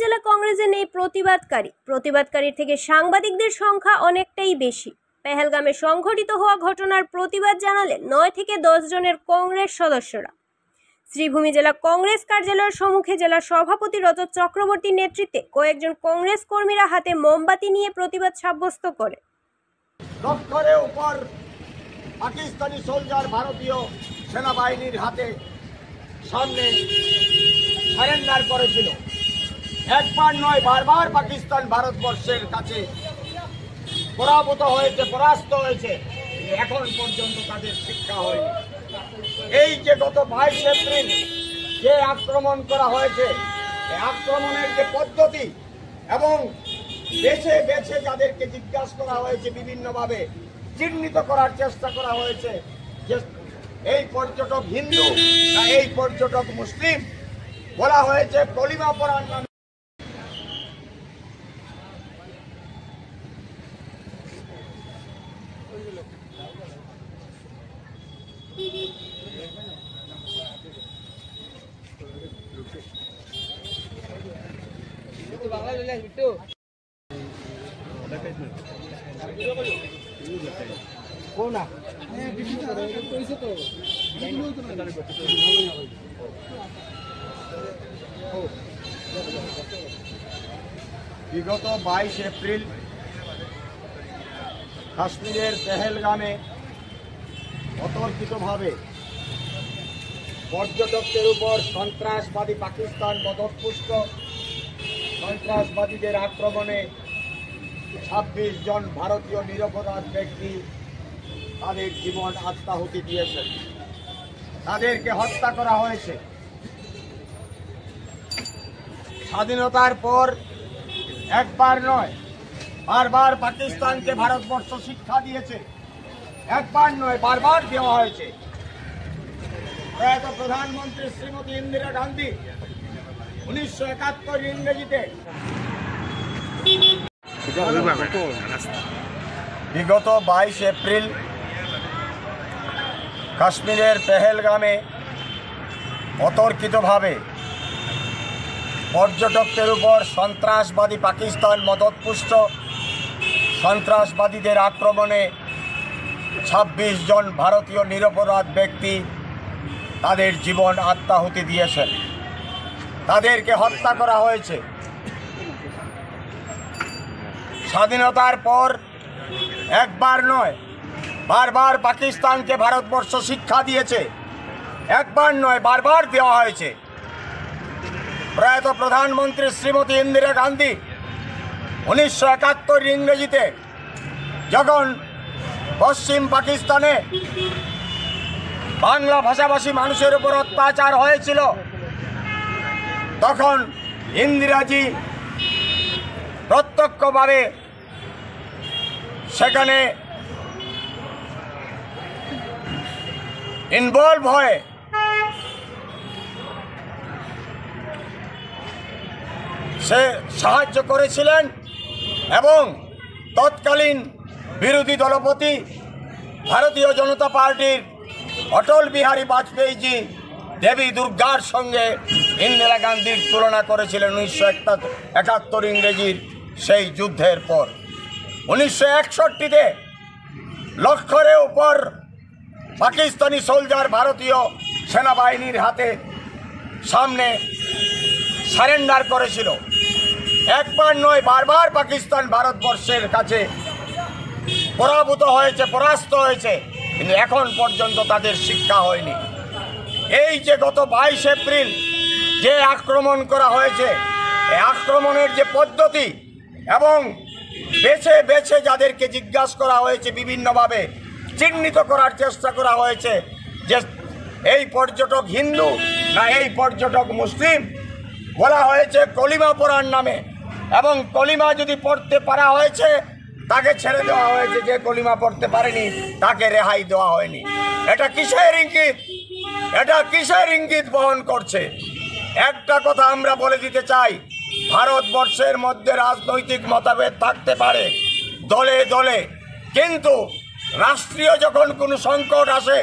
জেলা কংগ্রেসে নেই প্রতিবাদকারীর থেকে সাংবাদিকদের সংখ্যা অনেকটাই বেশি। পেহেলগামে সংঘটিত হওয়া ঘটনার প্রতিবাদ জানালেন 9 থেকে 10 জনের কংগ্রেস সদস্যরা। শ্রীভূমি জেলা কংগ্রেস কার্যালয়ের সম্মুখে জেলা সভাপতি রজত চক্রবর্তীর নেতৃত্বে কয়েকজন কংগ্রেস কর্মীরা হাতে মোমবাতি নিয়ে প্রতিবাদ সাব্যস্ত করে। লক্ষ্যের উপর পাকিস্তানি সোলজার ভারতীয় সেনাবাহিনীর হাতে সামনে সারেন্ডার করেছিল। একবার নয়, বারবার পাকিস্তান ভারতবর্ষের কাছে পরাভূত হয়েছে, পরাস্ত হয়েছে। এখন পর্যন্ত তাদের শিক্ষা হয়নি। এই যে গত 22 এপ্রিল যে আক্রমণ করা হয়েছে, এই আক্রমণের যে পদ্ধতি এবং বেছে বেছে যাদেরকে জিজ্ঞাসা করা হয়েছে, বিভিন্নভাবে চিহ্নিত করার চেষ্টা করা হয়েছে যে এই পর্যটক হিন্দু না এই পর্যটক মুসলিম, বলা হয়েছে কলিমা পড়ার নামে। বিগত 22 এপ্রিল কাশ্মীরের পেহেলগামে অতর্কিতভাবে পর্যটকদের উপর সন্ত্রাসবাদী পাকিস্তান মদতপুষ্ট সন্ত্রাসবাদীদের আক্রমণে 26 জন ভারতীয় নিরপরাধ ব্যক্তি তাদের জীবন আত্মাহুতি দিয়েছেন। তাদেরকে হত্যা করা হয়েছে। স্বাধীনতার পর একবার নয়, বারবার পাকিস্তানকে ভারতবর্ষ শিক্ষা দিয়েছে। একবার নয়, বারবার দেওয়া হয়েছে। প্রয়াত প্রধানমন্ত্রী শ্রীমতী ইন্দিরা গান্ধী 1971 ইংরেজিতে বিগত 22 এপ্রিল কাশ্মীরের পেহেলগামে অতর্কিতভাবে পর্যটকদের উপর সন্ত্রাসবাদী পাকিস্তান মদতপুষ্ট সন্ত্রাসবাদীদের আক্রমণে 26 জন ভারতীয় নিরপরাধ ব্যক্তি তাদের জীবন আত্মাহুতি দিয়েছেন। তাদেরকে হত্যা করা হয়েছে। স্বাধীনতার পর একবার নয়, বারবার পাকিস্তানকে ভারতবর্ষ শিক্ষা দিয়েছে। একবার নয়, বারবার দেওয়া হয়েছে। প্রয়াত প্রধানমন্ত্রী শ্রীমতী ইন্দিরা গান্ধী 1971 ইংরেজিতে যখন পশ্চিম পাকিস্তানে বাংলা ভাষাভাষী মানুষের উপর অত্যাচার হয়েছিল, তখন ইন্দিরাজি প্রত্যক্ষভাবে সেখানে ইনভলভ হয়ে সে সাহায্য করেছিলেন এবং তৎকালীন বিরোধী দলপতি ভারতীয় জনতা পার্টির অটল বিহারী বাজপেয়ীজি দেবী দুর্গার সঙ্গে ইন্দিরা গান্ধীর তুলনা করেছিলেন 1971 ইংরেজির সেই যুদ্ধের পর। 1961-তে লক্ষ্যের উপর পাকিস্তানি সোলজার ভারতীয় সেনাবাহিনীর হাতে সামনে সারেন্ডার করেছিল। একবার নয়, বারবার পাকিস্তান ভারতবর্ষের কাছে পরাভূত হয়েছে, পরাস্ত হয়েছে, কিন্তু এখন পর্যন্ত তাদের শিক্ষা হয়নি। এই যে গত 22 এপ্রিল যে আক্রমণ করা হয়েছে, এই আক্রমণের যে পদ্ধতি এবং বেছে বেছে যাদেরকে জিজ্ঞাসা করা হয়েছে, বিভিন্নভাবে চিহ্নিত করার চেষ্টা করা হয়েছে যে এই পর্যটক হিন্দু না এই পর্যটক মুসলিম, বলা হয়েছে কলিমা পড়ার নামে। এবং কলিমা যদি পড়তে পারা হয়েছে তাকে ছেড়ে দেওয়া হয়েছে, যে কলিমা পড়তে পারেনি তাকে রেহাই দেওয়া হয়নি। এটা কিসের ইঙ্গিত? এটা কিসের ইঙ্গিত বহন করছে? একটা কথা আমরা বলে দিতে চাই, ভারতবর্ষের মধ্যে রাজনৈতিক মতভেদ থাকতে পারে দলে দলে, কিন্তু রাষ্ট্রীয় যখন কোনো সংকট আসে,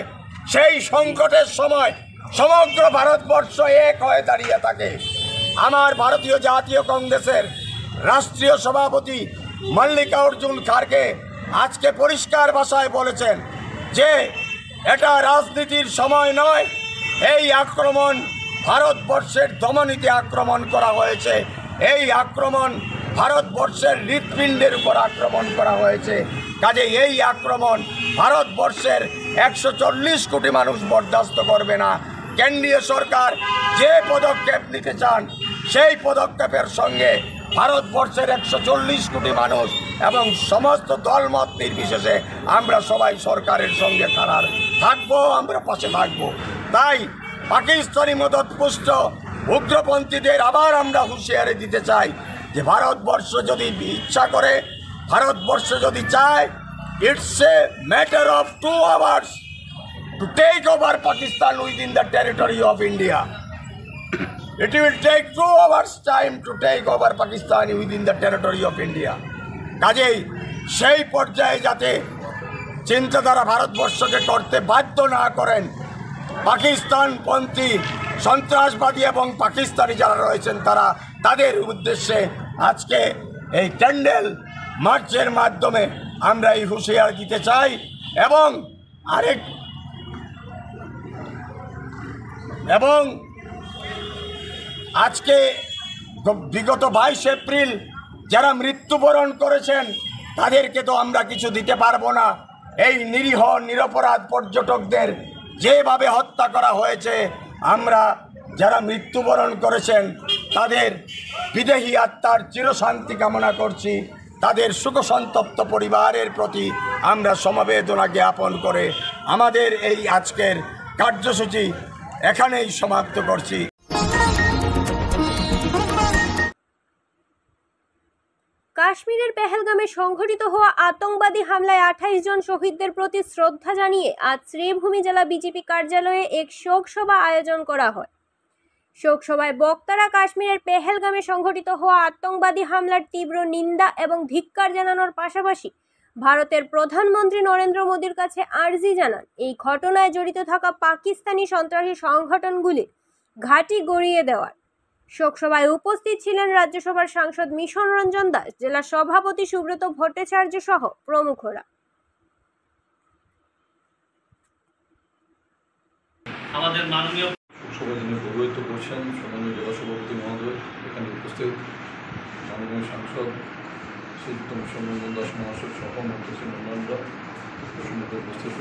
সেই সংকটের সময় সমগ্র ভারতবর্ষ এক হয়ে দাঁড়িয়ে থাকে। আমার ভারতীয় জাতীয় কংগ্রেসের রাষ্ট্রীয় সভাপতি মল্লিকার্জুন খাড়গে আজকে পরিষ্কার ভাষায় বলেছেন যে এটা রাজনীতির সময় নয়, এই আক্রমণ ভারতবর্ষের দমনীতে আক্রমণ করা হয়েছে, এই আক্রমণ ভারতবর্ষের হৃৎপিণ্ডের উপর আক্রমণ করা হয়েছে। কাজে এই আক্রমণ ভারতবর্ষের 140 কোটি মানুষ বরদাস্ত করবে না। কেন্দ্রীয় সরকার যে পদক্ষেপ নিতে চান সেই পদক্ষেপের সঙ্গে ভারতবর্ষের 140 কোটি মানুষ এবং সমস্ত দলমত নির্বিশেষে আমরা সবাই সরকারের সঙ্গে থাকবো, আমরা পাশে থাকবো। তাই পাকিস্তানি মদতপুষ্ট উগ্রপন্থীদের আবার আমরা হুঁশিয়ারি দিতে চাই যে ভারতবর্ষ যদি ইচ্ছা করে, ভারতবর্ষ যদি চায়, it's a matter of 2 hours to take over Pakistan within the territory of India. It will take 2 hours time to take over Pakistan within the territory of India. কাজেই সেই পর্যায়ে যাতে চিন্তাধারা ভারতবর্ষকে করতে বাধ্য না করেন, পাকিস্তানপন্থী সন্ত্রাসবাদী এবং পাকিস্তানি যারা রয়েছেন তাদের উদ্দেশ্যে আজকে এই ক্যান্ডেল মার্চের মাধ্যমে আমরা এই হুঁশিয়ারি দিতে চাই। এবং আজকে বিগত 22 এপ্রিল যারা মৃত্যুবরণ করেছেন তাদেরকে তো আমরা কিছু দিতে পারবো না। এই নিরীহ নিরপরাধ পর্যটকদের যেভাবে হত্যা করা হয়েছে, আমরা যারা মৃত্যুবরণ করেছেন তাদের বিদেহী আত্মার চিরশান্তি কামনা করছি। তাদের শোকসন্তপ্ত পরিবারের প্রতি আমরা সমবেদনা জ্ঞাপন করে আমাদের এই আজকের কার্যসূচি এখানেই সমাপ্ত করছি। কাশ্মীরের পেহেলগামে সংঘটিত হওয়া আতঙ্কবাদী হামলায় 28 জন শহীদদের প্রতি শ্রদ্ধা জানিয়ে আজ শ্রীভূমি জেলা বিজেপি কার্যালয়ে এক শোক সভা আয়োজন করা হয়। শোক সভায় বক্তারা কাশ্মীরের পেহেলগামে সংঘটিত হওয়া আতঙ্কবাদী হামলার তীব্র নিন্দা এবং ধিক্কার জানানোর পাশাপাশি ভারতের প্রধানমন্ত্রী নরেন্দ্র মোদীর কাছে আর্জি জানান এই ঘটনায় জড়িত থাকা পাকিস্তানি সন্ত্রাসী সংগঠনগুলির ঘাঁটি গড়িয়ে দেওয়ার। শোকসভায় উপস্থিত ছিলেন রাজ্যসভার সাংসদ মিশন রঞ্জন দাস, জেলা সভাপতি সুব্রত ভট্টাচার্য সহ প্রমুখরা। আমাদের মাননীয় সবাই যিনি পৌরোহিত্য করছেন সম্মানীয় জেলা সভাপতি মহোদয়, এখানে উপস্থিত মাননীয় সাংসদ শ্রীযুক্ত মিশন রঞ্জন দাস মহাশয় সহ মন্ত্রী অন্যান্যরা, প্রসঙ্গে উপস্থিত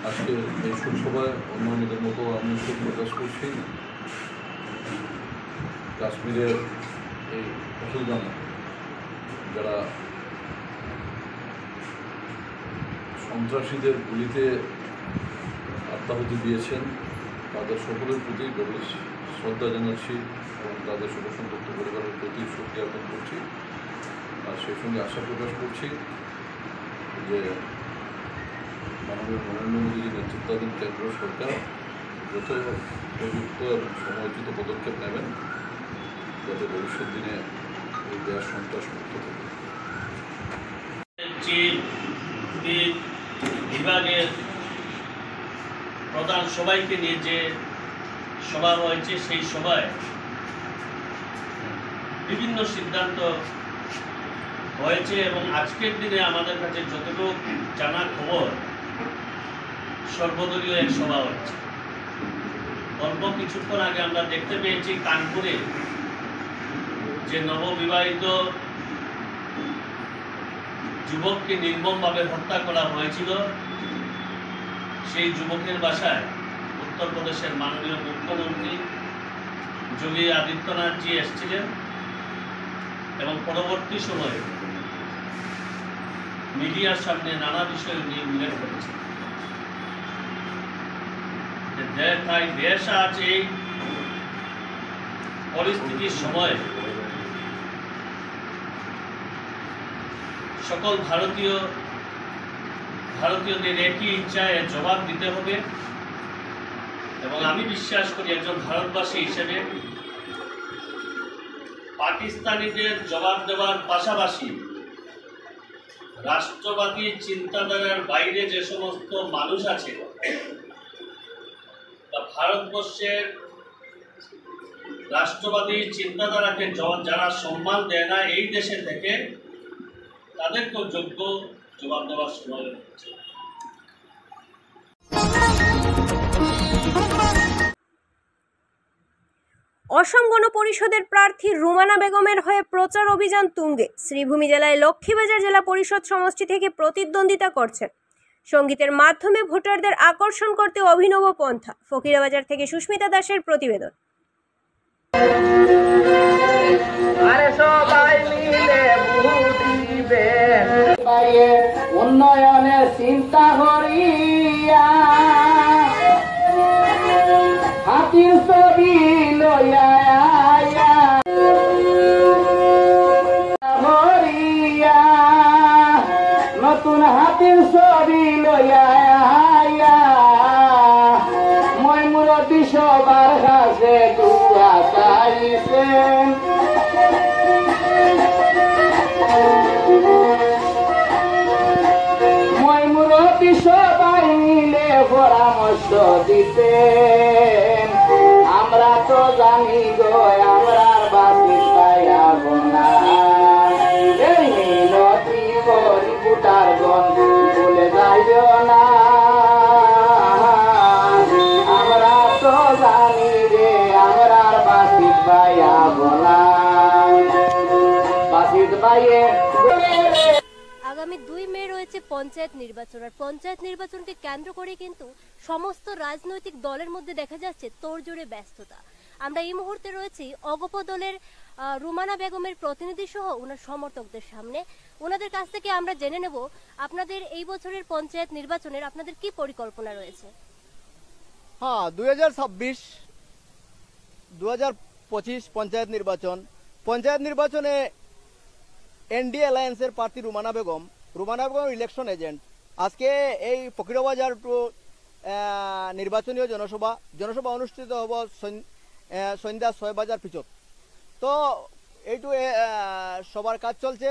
আজকে এই শোকসভায় অন্যান্যদের মতো আমি শোক প্রকাশ করছি। কাশ্মীরের এই পেহেলগামে যারা সন্ত্রাসীদের গুলিতে আত্মাহুতি দিয়েছেন তাদের সকলের প্রতি গভীর শ্রদ্ধা জানাচ্ছি এবং তাদের শোকসন্তপ্ত পরিবারের প্রতি শোক জ্ঞাপন করছি। আর সেই সঙ্গে আশা প্রকাশ করছি যে মাননীয় নরেন্দ্র মোদীজির নেতৃত্বাধীন কেন্দ্র সরকার যত উপযুক্ত এবং সময়োচিত পদক্ষেপ নেবেন যাতে ভবিষ্যৎ দিনে এই দেশ সন্ত্রাস মুক্ত থাকে। বিভাগের প্রধান সবাইকে নিয়ে যে সভা হয়েছে, সেই সভায় বিভিন্ন সিদ্ধান্ত হয়েছে এবং আজকের দিনে আমাদের কাছে যতটুকু জানা খবর সর্বদলীয় এক সভা হচ্ছে। অল্প কিছুক্ষণ আগে আমরা দেখতে পেয়েছি কানপুরে যে নববিবাহিত যুবককে নির্মমভাবে হত্যা করা হয়েছিল, সেই যুবকের বাসায় উত্তরপ্রদেশের মাননীয় মুখ্যমন্ত্রী যোগী আদিত্যনাথজি এসেছিলেন এবং পরবর্তী সময়ে মিডিয়ার সামনে নানা বিষয় নিয়ে উল্লেখ করেছে। তাই দেশ আজ এই পরিস্থিতির সময় সকল ভারতীয়দের একই ইচ্ছায় জবাব দিতে হবে এবং আমি বিশ্বাস করি একজন ভারতবাসী হিসেবে পাকিস্তানিদের জবাব দেওয়ার পাশাপাশি রাষ্ট্রবাদী চিন্তাধারার বাইরে যে সমস্ত মানুষ আছে বা ভারতবর্ষের রাষ্ট্রবাদী চিন্তাধারাকে যারা সম্মান দেয় না এই দেশে থেকে, তাদেরকেও যোগ্য জবাব দেওয়ার সময় হচ্ছে। অসম গণ পরিষদের প্রার্থী রুমানা বেগমের হয়ে প্রচার অভিযান তুঙ্গে। শ্রীভূমি জেলায় লক্ষ্মীবাজার জেলা পরিষদ সমষ্টি থেকে প্রতিদ্বন্দ্বিতা করছেন। সঙ্গীতের মাধ্যমে ভোটারদের আকর্ষণ করতে অভিনব পন্থা। ফকিরাবাজার থেকে সুস্মিতা দাসের প্রতিবেদন। উন্নয়নের চিন্তা করিয়া হাতির ছবি লইয়া নতুন হাতির ছবি লইয়া মই মুরব্বী সবার কাছে দুয়া চাইছেন। মই মুরব্বী সবাই মিলে পরামর্শ দিতেন। আমরা তো জানি গো আমরার বাসি পাইয়াব না, এই মিনতি করি বুটার গন ভুলে যাইও না। আমরা তো জানি রে আমরার বাসি পাইয়াব না, বাসিত পাইয়ে। আগামী 2 মে রয়েছে পঞ্চায়েত নির্বাচন। আর পঞ্চায়েত নির্বাচনকে কেন্দ্র করে কিন্তু সমস্ত রাজনৈতিক দলের মধ্যে দেখা যাচ্ছে তোড়জোড়ে ব্যস্ততা। আমরা এই মুহূর্তে রয়েছি অগপ দলের রুমানা বেগমের প্রতিনিধি সহ ওনার সমর্থকদের সামনে। ওনাদের কাছ থেকে আমরা জেনে নেব আপনাদের এই বছরের পঞ্চায়েত নির্বাচনের আপনাদের কি পরিকল্পনা রয়েছে। হ্যাঁ, 2026 পঞ্চায়েত নির্বাচনে এনডিএ অ্যালায়েন্সের প্রার্থী রুমানা বেগম ইলেকশন এজেন্ট। আজকে এই ফকিরাবাজার টু নির্বাচনীয় জনসভা অনুষ্ঠিত হব সন্ধ্যা 6 বাজার পিছত। তো এইটু সবার কাজ চলছে,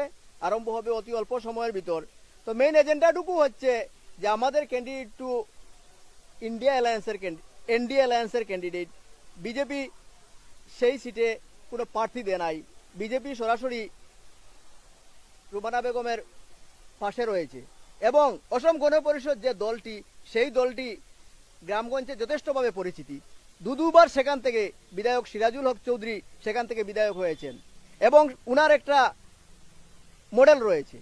আরম্ভ হবে অতি অল্প সময়ের ভিতর। তো মেইন এজেন্ডাটুকু হচ্ছে যে আমাদের ক্যান্ডিডেট টু এনডিএ অ্যালায়েন্সের ক্যান্ডিডেট বিজেপি সেই সিটে কোনো প্রার্থী দেয় নাই। বিজেপি সরাসরি রুমানা বেগমের পাশে রয়েছে এবং অসম গণ পরিষদ যে দলটি, সেই দলটি গ্রামগঞ্জে যথেষ্টভাবে পরিচিতি। দুবার সেখান থেকে বিধায়ক সিরাজুল হক চৌধুরী সেখান থেকে বিধায়ক হয়েছেন এবং উনার একটা মডেল রয়েছে।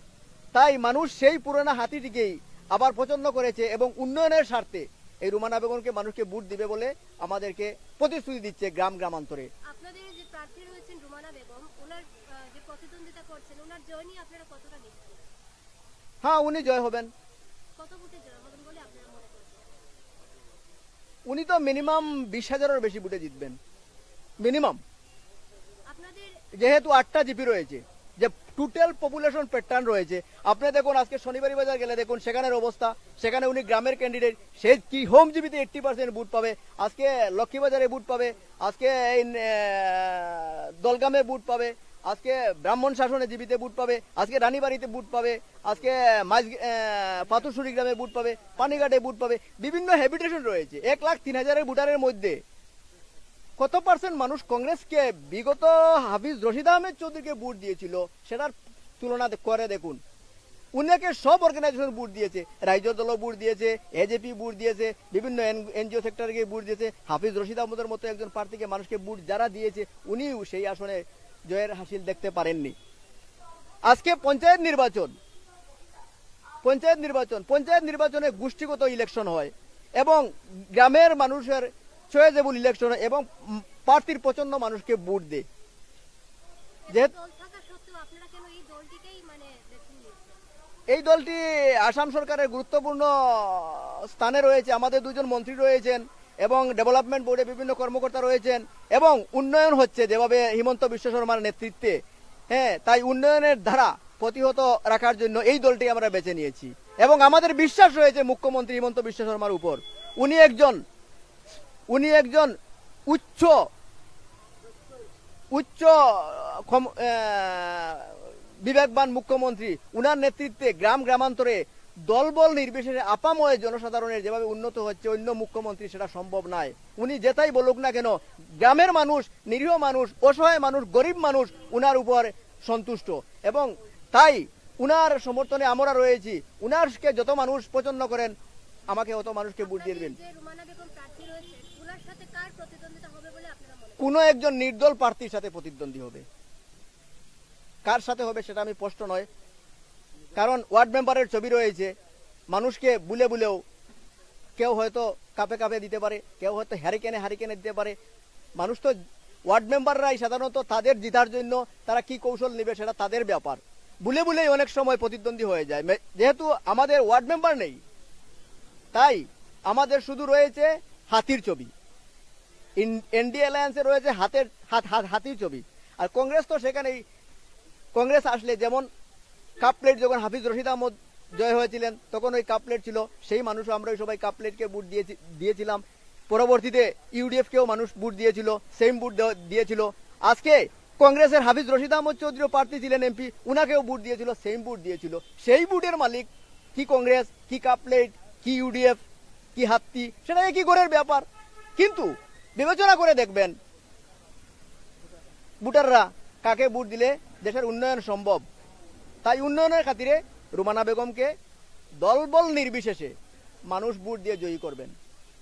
তাই মানুষ সেই পুরোনো হাতিটিকেই আবার পছন্দ করেছে এবং উন্নয়নের স্বার্থে এই রুমানা বেগমকে মানুষকে ভোট দিবে বলে আমাদেরকে প্রতিশ্রুতি দিচ্ছে গ্রামান্তরে। আপনাদের যে প্রার্থী রয়েছেন রুমানা বেগম, ওনার যে প্রতিদ্বন্দ্বিতা করছেন, ওনার জয় নিয়ে আপনারা কতটা নিশ্চিত? হ্যাঁ, উনি জয় হবেন। কত ভোটে জয় হবেন বলে আপনারা মনে করছেন? উনি তো মিনিমাম 20,000-এর বেশি ভোটে জিতবেন মিনিমাম। আপনাদের যেহেতু 8টা জিপি রয়েছে, যে টোটাল পপুলেশন প্যাটার্ন রয়েছে, আপনি দেখুন আজকে শনিবারি বাজার গেলে দেখুন সেখানের অবস্থা। সেখানে উনি গ্রামের ক্যান্ডিডেট, সে কি হোম জিপিতে 80% ভোট পাবে, আজকে লক্ষ্মীবাজারে ভোট পাবে, আজকে এই দলগামে ভোট পাবে, আজকে ব্রাহ্মণ শাসনে জীবিতে ভোট পাবে, আজকে রানীবাড়িতে ভোট পাবে, আজকে পাতুরসুরি গ্রামে ভোট পাবে, পানিঘাটে ভোট পাবে। বিভিন্ন হ্যাবিটেশন রয়েছে। 1,03,000 ভোটারের মধ্যে কত পার্সেন্ট মানুষ কংগ্রেসকে বিগত হাফিজ রশিদ আহমেদ চৌধুরীকে ভোট দিয়েছিল সেটার তুলনা করে দেখুন। উনাকে সব অর্গানাইজেশন ভোট দিয়েছে, রাজ্য দলও ভোট দিয়েছে, এজেপি ভোট দিয়েছে, বিভিন্ন এনজিও সেক্টরকে ভোট দিয়েছে। হাফিজ রশিদ আহমদের মতো একজন প্রার্থীকে মানুষকে ভোট যারা দিয়েছে, উনিও সেই আসনে জয়ের হাসিল দেখতে পারেননি। আজকে পঞ্চায়েত নির্বাচনে গোষ্ঠীগত ইলেকশন হয় এবং গ্রামের মানুষের চয়েজেবল ইলেকশন হয় এবং প্রার্থীর পছন্দ মানুষকে ভোট দেয়। এই দলটি আসাম সরকারের গুরুত্বপূর্ণ স্থানে রয়েছে। আমাদের 2জন মন্ত্রী রয়েছেন এবং ডেভেলপমেন্ট বোর্ডে বিভিন্ন কর্মকর্তা রয়েছেন এবং উন্নয়ন হচ্ছে যেভাবে হিমন্ত বিশ্ব শর্মার নেতৃত্বে। হ্যাঁ, তাই উন্নয়নের ধারা প্রতিহত রাখার জন্য এই দলটি আমরা বেছে নিয়েছি এবং আমাদের বিশ্বাস রয়েছে মুখ্যমন্ত্রী হিমন্ত বিশ্ব শর্মার উপর। উনি একজন উচ্চ বিবেকবান মুখ্যমন্ত্রী। উনার নেতৃত্বে গ্রামান্তরে দলবল নির্বিশেষে আপাময় জনসাধারণের যেভাবে উন্নত হচ্ছে অন্য মুখ্যমন্ত্রী সেটা সম্ভব নয়। উনি যেটাই বলুক না কেন, গ্রামের মানুষ, নিরীহ মানুষ, অসহায় মানুষ, গরিব মানুষ উনার উপর সন্তুষ্ট, এবং তাই উনার সমর্থনে আমরা রয়েছি। উনারকে যত মানুষ পছন্দ করেন, আমাকে অত মানুষকে ভোট দিয়ে দেবেন। কোনো একজন নির্দল প্রার্থীর সাথে প্রতিদ্বন্দ্বী হবে। কার সাথে হবে সেটা আমি স্পষ্ট নয়, কারণ ওয়ার্ড মেম্বারের ছবি রয়েছে। মানুষকে বুলে বুলেও কেউ হয়তো কাপে কাপে দিতে পারে, কেউ হয়তো হ্যারিকেনে দিতে পারে। মানুষ তো ওয়ার্ড মেম্বাররাই সাধারণত তাদের জিতার জন্য তারা কি কৌশল নেবে সেটা তাদের ব্যাপার। বুলে বুলেই অনেক সময় প্রতিদ্বন্দ্বী হয়ে যায়। যেহেতু আমাদের ওয়ার্ড মেম্বার নেই, তাই আমাদের শুধু রয়েছে হাতির ছবি। এনডিএ অ্যালায়েন্সে রয়েছে হাতির ছবি। আর কংগ্রেস তো সেখানেই, কংগ্রেস আসলে যেমন কাপ প্লেট, যখন হাফিজ রশিদ আহমদ জয় হয়েছিলেন তখন ওই কাপ প্লেট ছিল, সেই মানুষও আমরা সবাই কাপ প্লেটকে ভোট দিয়েছিলাম। পরবর্তীতে ইউডিএফকেও মানুষ ভোট দিয়েছিল, সেম ভোট দিয়েছিল। আজকে কংগ্রেসের হাফিজ রশিদ আহমদ চৌধুরী প্রার্থী ছিলেন এমপি, উনাকেও ভোট দিয়েছিল, সেম ভোট দিয়েছিল। সেই ভোটের মালিক কি কংগ্রেস, কি কাপ প্লেট, কি ইউডিএফ, কি হাতি, সেটা একই ঘরের ব্যাপার। কিন্তু বিবেচনা করে দেখবেন ভোটাররা কাকে ভোট দিলে দেশের উন্নয়ন সম্ভব। তাই উন্নয়নের খাতিরে রুমানা বেগমকে দলবল নির্বিশেষে মানুষ ভোট দিয়ে জয়ী করবেন।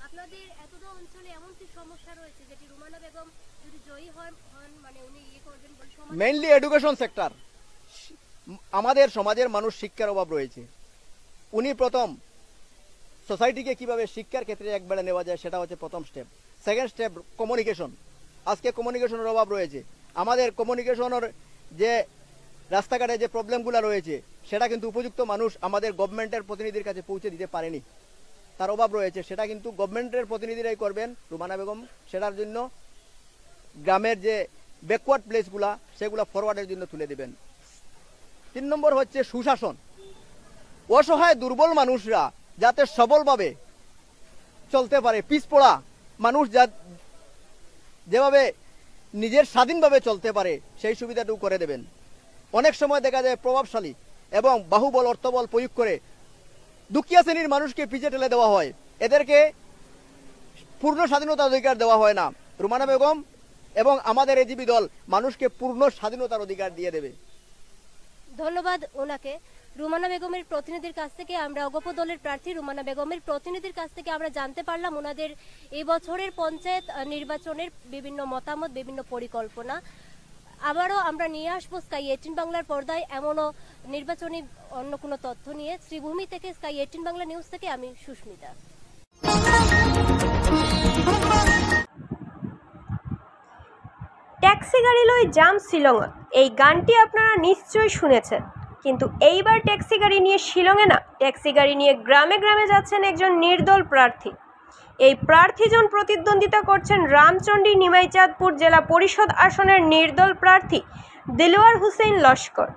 আপনাদের এতটা অঞ্চলে এমন কি সমস্যা রয়েছে যেটি রুমানা বেগম যদি জয়ী হন মানে উনি করবেন বলে সমাজ? Mainly education sector. আমাদের সমাজের মানুষ শিক্ষার অভাব রয়েছে। উনি প্রথম সোসাইটিকে কিভাবে শিক্ষার ক্ষেত্রে একবারে নেওয়া যায় সেটা হচ্ছে প্রথম স্টেপ। Second step communication. আজকে কমিউনিকেশনের অভাব রয়েছে। আমাদের কমিউনিকেশনের যে রাস্তাঘাটে যে প্রবলেমগুলো রয়েছে সেটা কিন্তু উপযুক্ত মানুষ আমাদের গভর্নমেন্টের প্রতিনিধির কাছে পৌঁছে দিতে পারেনি, তার অভাব রয়েছে। সেটা কিন্তু গভর্নমেন্টের প্রতিনিধিরাই করবেন। রুমানা বেগম সেটার জন্য গ্রামের যে ব্যাকওয়ার্ড প্লেসগুলা সেগুলো ফরওয়ার্ডের জন্য তুলে দেবেন। 3 নম্বর হচ্ছে সুশাসন। অসহায় দুর্বল মানুষরা যাতে সবলভাবে চলতে পারে, পিছপড়া মানুষ যেভাবে নিজের স্বাধীনভাবে চলতে পারে সেই সুবিধাটুকু করে দেবেন। অনেক সময় দেখা যায় প্রভাবশালী এবং বাহুবল অর্থবল প্রয়োগ করে দুঃখিয়া শ্রেণীর মানুষকে পিছিয়ে ঠেলে দেওয়া হয়, এদেরকে পূর্ণ স্বাধীনতার অধিকার দেওয়া হয় না। রুমানা বেগম এবং আমাদের এজিবি দল মানুষকে পূর্ণ স্বাধীনতার অধিকার দিয়ে দেবে। ধন্যবাদ ওনাকে। রুমানা বেগমের প্রতিনিধির কাছ থেকে আমরা অগপ দলের প্রার্থী রুমানা বেগমের প্রতিনিধির কাছ থেকে আমরা জানতে পারলাম ওনাদের এই বছরের পঞ্চায়েত নির্বাচনের বিভিন্ন মতামত, বিভিন্ন পরিকল্পনা। আবারও আমরা নিয়ে আসবো স্কাই 18 বাংলার পর্দায় এমনও নির্বাচনী অন্য কোনো তথ্য নিয়ে। শ্রীভূমি থেকে স্কাই 18 বাংলা নিউজ থেকে আমি সুস্মিতা। ট্যাক্সি গাড়ি লই জাম শিলংত, এই গানটি আপনারা নিশ্চয়ই শুনেছেন। কিন্তু এইবার ট্যাক্সি গাড়ি নিয়ে শিলংয়ে না, ট্যাক্সি গাড়ি নিয়ে গ্রামে গ্রামে যাচ্ছেন একজন নির্দল প্রার্থী। এই প্রার্থীজন প্রতিদ্বন্দ্বিতা করছেন রামচন্ডী নিমাইচাঁদপুর জেলা পরিষদ আসনের নির্দল প্রার্থী দিলওয়ার হুসেইন লস্কর।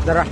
जरा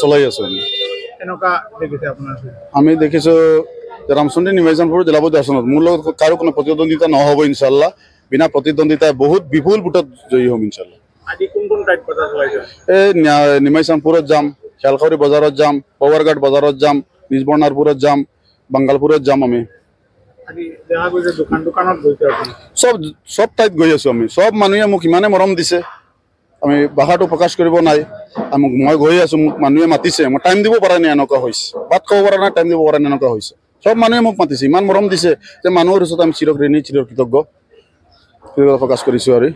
চলাই আছো আমি দেখিছো রামচন্দ্ৰী নিৰ্বাচনপুৰ জিলা পঞ্চায়ত আসনত মোৰ লগত কাৰো কোনো প্ৰতিদ্বন্দ্বিতা নহ'ব ইনশাল্লাহ বিনা প্ৰতিদ্বন্দ্বিতায় বহুত বিপুল ভোটত জয়ী হ'ম ইনশাল্লাহ এই নিৰ্বাচনপুৰত যাম খেলখাউৰী বজাৰত যাম পাৱাৰঘাট বজাৰত যাম নিজবৰ্ণাৰপুৰত যাম বাংগালপুৰত যাম আমি সব ঠাইত গৈ আছো আমি সব মানুহে মোক ইমানে মৰম দিছে আমি ভাষাটো প্ৰকাশ কৰিব নাই মই গৈ আছো মোক মানুহে মাতিছে মই টাইম দিব পৰা নাই এনেকুৱা হৈছে ভাত খাব পৰা নাই টাইম দিব পৰা নাই এনেকুৱা হৈছে সব মানুহে মোক মাতিছে ইমান মৰম দিছে যে মানুহৰ ওচৰত আমি চিৰঋণী চিৰকৃতজ্ঞ প্ৰকাশ কৰিছো আৰু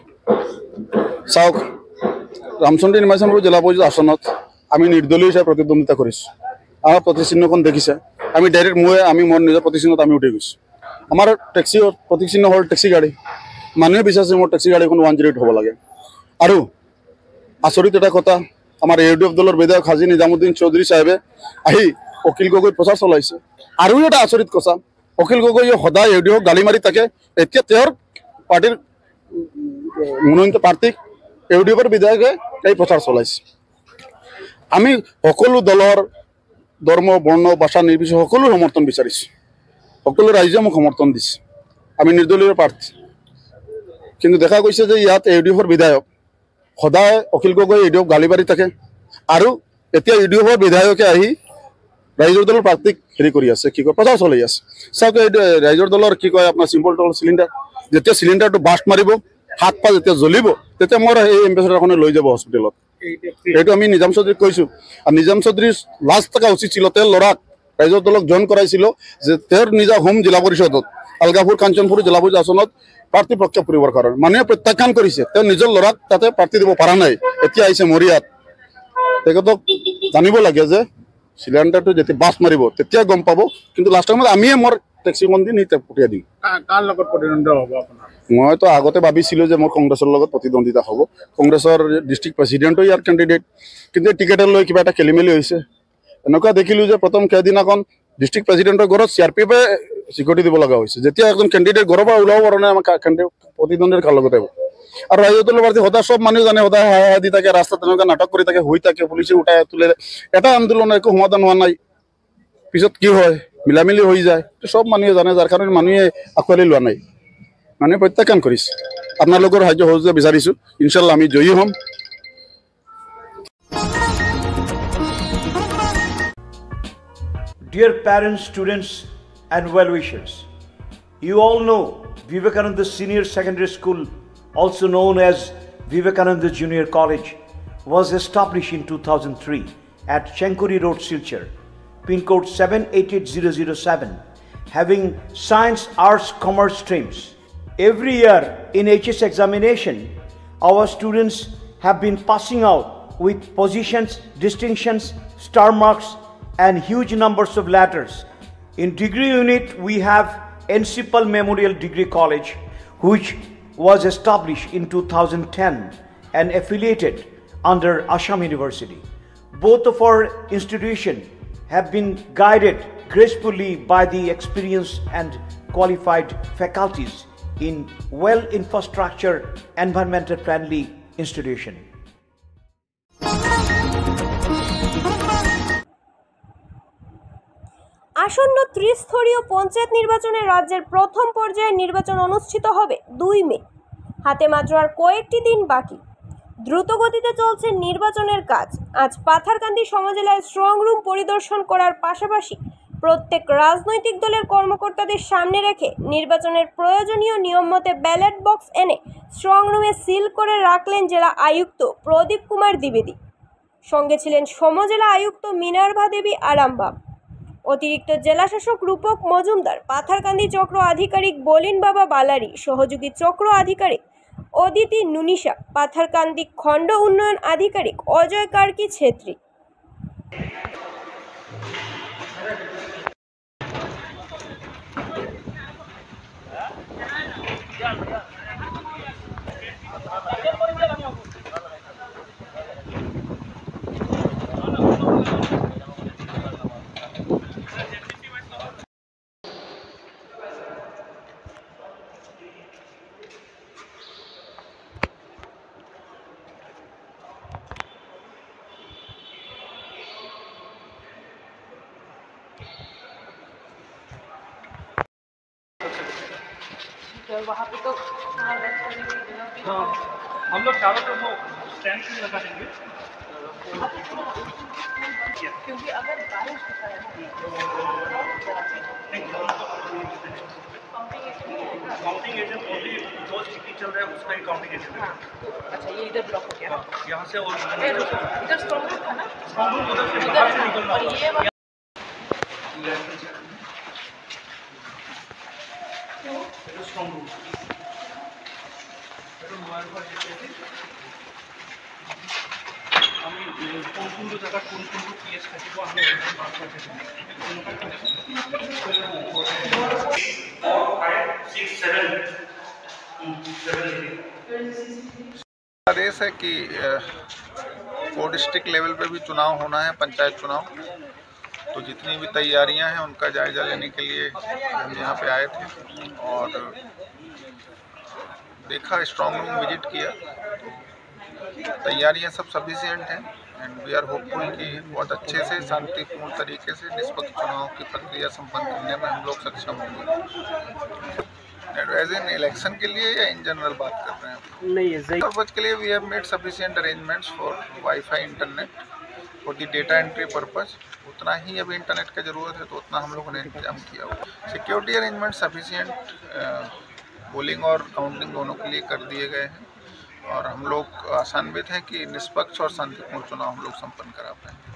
চাওক ৰামচন্দ্ৰী নিৰ্বাচনপুৰ জিলা পঞ্চায়ত আসনত আমি নিৰ্দলীয় হিচাপে প্ৰতিদ্বন্দ্বিতা কৰিছোঁ আমাৰ প্ৰতিচিহ্নখন দেখিছে আমি ডাইৰেক্ট আমি মোৰ নিজৰ প্ৰতিচিহ্নত আমি উঠি গৈছোঁ আমাৰ টেক্সি প্ৰতিচিহ্ন হ'ল টেক্সি গাড়ী মানুহে বিচাৰিছে মোৰ টেক্সি গাড়ীখন 108 হ'ব লাগে আৰু আচৰিত এটা কথা আমাৰ ইউডিএফ দলৰ বিধায়ক হাজী নিজামুদ্দিন চৌধুৰী সাহেবে আহি অখিল গগৈ প্ৰচাৰ চলাইছে আৰু এটা আচৰিত কথা অখিল গগৈয়ে সদায় ইউডিএফক গালি মাৰি থাকে এতিয়া তেওঁৰ পাৰ্টিৰ মনোনীত প্ৰাৰ্থীক ইউডিএফৰ বিধায়কে এই প্ৰচাৰ চলাইছে আমি সকলো দলৰ ধৰ্ম বৰ্ণ ভাষা নিৰ্বিশেষে সকলো সমৰ্থন বিচাৰিছোঁ সকলো ৰাইজে মোক সমৰ্থন দিছে আমি নিৰ্দলীয় প্ৰাৰ্থী কিন্তু দেখা গৈছে যে ইয়াত ইউডিএফৰ বিধায়ক সদায় অখিল গগৈ ইউডিএফক গালি পাৰি থাকে আৰু এতিয়া ইউডিএফৰ বিধায়কে আহি ৰাইজৰ দলৰ প্ৰাৰ্থীক হেৰি কৰি আছে কি কয় প্ৰচাৰ চলাই আছে চাওক ৰাইজৰ দলৰ কি কয় আপোনাৰ চিম্পল টল চিলিণ্ডাৰ যেতিয়া চিলিণ্ডাৰটো বাষ্ট মাৰিব হাত পা যেতিয়া জ্বলিব তেতিয়া মোৰ এই এম্বেচাডাৰখনে লৈ যাব হস্পিটেলত এইটো আমি নিজাম চৌধুৰীক কৈছোঁ আৰু নিজাম চৌধুৰী লাষ্ট থকা উচিত ছিল তেওঁৰ ল'ৰাক ৰাইজৰ দলক জইন কৰাইছিল যে তেওঁৰ নিজা হোম জিলা পৰিষদত আলগাপুৰ কাঞ্চনপুৰ জিলা পঞ্চায়ত আসনত প্ৰাৰ্থী প্ৰক্ষেপ কৰিবৰ কাৰণে মানুহে প্ৰত্যাখ্যান কৰিছে তেওঁ নিজৰ ল'ৰাক তাতে প্ৰাৰ্থী দিব পৰা নাই এতিয়া আহিছে মৰিয়াত তেখেতক জানিব লাগে যে চিলিণ্ডাৰটো যেতিয়া বাছ মাৰিব তেতিয়া গম পাব কিন্তু লাষ্ট টাইমত আমিয়ে মোৰ টেক্সিখন দি নিতে পঠিয়াই দিম মইতো আগতে ভাবিছিলোঁ যে মোৰ কংগ্ৰেছৰ লগত প্ৰতিদ্বন্দ্বিতা হ'ব কংগ্ৰেছৰ ডিষ্ট্ৰিক্ট প্ৰেচিডেণ্টো ইয়াৰ কেণ্ডিডেট কিন্তু টিকেটৰ লৈ কিবা এটা খেলি মেলি হৈছে এনেকুৱা দেখিলোঁ যে প্ৰথম সেইদিনাখন ডিষ্ট্ৰিক্ট প্ৰেচিডেণ্টৰ ঘৰত CRPFে চিকিউৰিটি দিব লগা হৈছে যেতিয়া এজন কেণ্ডিডেট ঘৰৰ পৰা ওলাব পৰা নাই আমাৰ প্ৰতিদ্বন্দ্বীৰ কাৰ লগতে হ'ব আৰু ৰাইজৰ দলৰ প্ৰাৰ্থী সদায় সব মানুহে জানে সদায় হাই দি থাকে ৰাস্তাত তেনেকুৱা নাটক কৰি থাকে হৈ থাকে পুলিচে উঠাই তোলে এটা আন্দোলন একো সমাধান হোৱা নাই পিছত কি হয় মিলামিলি হৈ যায় সব মানুহে জানে যাৰ কাৰণে মানুহে আঁকোৱালি লোৱা নাই মানুহে প্ৰত্যাখ্যান কৰিছে আপোনালোকৰ সাহায্য সহযোগিতা বিচাৰিছোঁ ইনশাল্লাহ আমি জয়ী হ'ম dear parents, students, and well-wishers, you all know Vivekananda Senior Secondary School, also known as Vivekananda Junior College, was established in 2003 at Chenkuri Road, Silchar, pin code 788007, having science, arts, commerce streams. Every year in HS examination, our students have been passing out with positions, distinctions, star marks, and huge numbers of letters. In degree unit, we have Encipal Memorial Degree College, which was established in 2010 and affiliated under Assam University. Both of our institutions have been guided gracefully by the experienced and qualified faculties in well-infrastructure, environmental-friendly institution. আসন্ন ত্রিস্তরীয় পঞ্চায়েত নির্বাচনে রাজ্যের প্রথম পর্যায়ের নির্বাচন অনুষ্ঠিত হবে 2 মে। হাতে মাত্র আর কয়েকটি দিন বাকি। দ্রুত গতিতে চলছে নির্বাচনের কাজ। আজ পাথারকান্দি সমজেলায় স্ট্রং রুম পরিদর্শন করার পাশাপাশি প্রত্যেক রাজনৈতিক দলের কর্মকর্তাদের সামনে রেখে নির্বাচনের প্রয়োজনীয় নিয়ম মতে ব্যালট বক্স এনে স্ট্রং রুমে সিল করে রাখলেন জেলা আয়ুক্ত প্রদীপ কুমার দ্বিবেদী। সঙ্গে ছিলেন সমজেলা আয়ুক্ত মিনার্ভা দেবী আরামবাগ, অতিরিক্ত জেলাশাসক রূপক মজুমদার, পাথারকান্দি চক্র আধিকারিক বলিন বাবা বালারি, সহযোগী চক্র আধিকারিক অদিতি নুনিশা, পাথারকান্দি খণ্ড উন্নয়ন আধিকারিক অজয় কার্কি ছেত্রী। वहाँ पे तो हाँ, हम लोग चारों तरफ वो स्टैंड भी लगा देंगे क्योंकि अगर बारिश होता है काउंटिंग एजेंट ओनली जो स्थिति चल रहा है उसका ही काउंटिंग एजेंट है। अच्छा ये इधर ब्लॉक हो गया यहाँ से और इधर स्ट्रॉन्ग रूम था ना उधर से बाहर से निकलना और ये वाला स्ट्रॉन्ग रूम আমি কোন কোন জায়গা কোন কোন পিএস থাকিব আমি মার্ক করতে চাই 4 5 6 7 आदेश है कि को डिस्ट्रिक्ट लेवल पे भी चुनाव होना है, पंचायत चुनाव, तो जितनी भी तैयारियां हैं उनका जायजा लेने के लिए हम यहाँ पे आए थे और देखा, स्ट्रॉन्ग रूम विजिट किया। तैयारियां सब सफिशिएंट हैं एंड वी आर होपफुल कि बहुत अच्छे से शांतिपूर्ण तरीके से निष्पक्ष चुनाव की प्रक्रिया संपन्न करने में हम लोग सक्षम होंगे। एज इन इलेक्शन के लिए या इन जनरल बात कर रहे हैं? नहीं पर्पज के लिए we have made sufficient arrangements for wifi internet for the data entry purpose. उतना ही अभी इंटरनेट की ज़रूरत है तो उतना हम लोगों ने इंतजाम किया हुआ। सिक्योरिटी अरेंजमेंट सफिशिएंट पोलिंग और काउंटिंग दोनों के लिए कर दिए गए हैं और हम लोग आशान्वित हैं कि निष्पक्ष और शांतिपूर्ण चुनाव हम लोग संपन्न करा पाएंगे।